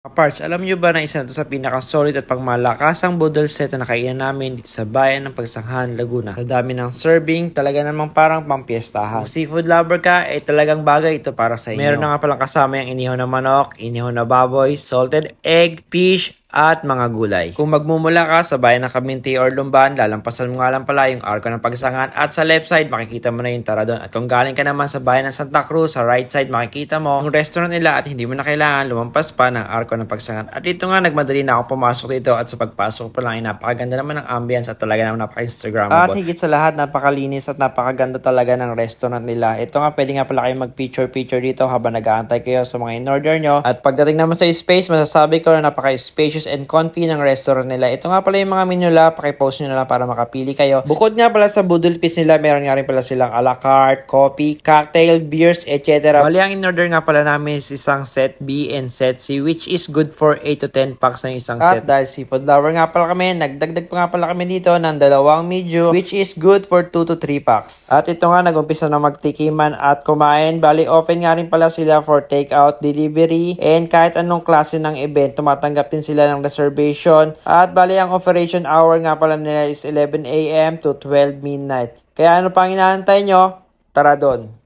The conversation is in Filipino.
Parts, alam nyo ba na isa na ito sa pinaka-solid at pangmalakasang budol set na nakainan namin dito sa bayan ng Pagsanghan, Laguna. Sa dami ng serving, talaga namang parang pampiestahan. Kung seafood lover ka, talagang bagay ito para sa inyo. Meron na nga palang kasama yung inihaw na manok, inihaw na baboy, salted egg, fish, at mga gulay. Kung magmumula ka sa bayan ng Caminti or Lumban, lalampasan mo nga lang pala yung arko ng Pagsanghan at sa left side makikita mo na yung Taradon. At kung galing ka naman sa bayan ng Santa Cruz, sa right side makikita mo yung restaurant nila at hindi mo na kailangan lumampas pa ng arko ng Pagsanghan. At dito nga nagmadali na ako pumasok dito at sa pagpasok pa lang ay napakaganda naman ng ambience at talaga naman napaka-instagrammable. At higit sa lahat napakalinis at napakaganda talaga ng restaurant nila. Ito nga pwede nga pala kayo mag-picture dito habang nag-aantay kayo sa mga in-order nyo. At pagdating naman sa space, masasabi ko na napaka-spacious and comfy ng restaurant nila. Ito nga pala yung mga menu nila, pakipost nyo na lang para makapili kayo. Bukod nga pala sa Budol Feast nila, meron nga rin pala silang a la carte, coffee, cocktail, beers, etc. Bali, ang in-order nga pala namin is isang set B and set C, which is good for 8 to 10 packs na isang set. At dahil seafood lover nga pala kami, nagdagdag pa nga pala kami dito ng 2 medium, which is good for 2 to 3 packs. At ito nga, nag-umpisa na magtikiman at kumain. Bali, open nga rin pala sila for takeout, delivery, and kahit anong klase ng event, tumatanggap din sila ng reservation. At bali, ang operation hour nga pala nila is 11 AM to 12 midnight. Kaya ano pang inaantay nyo? Tara doon!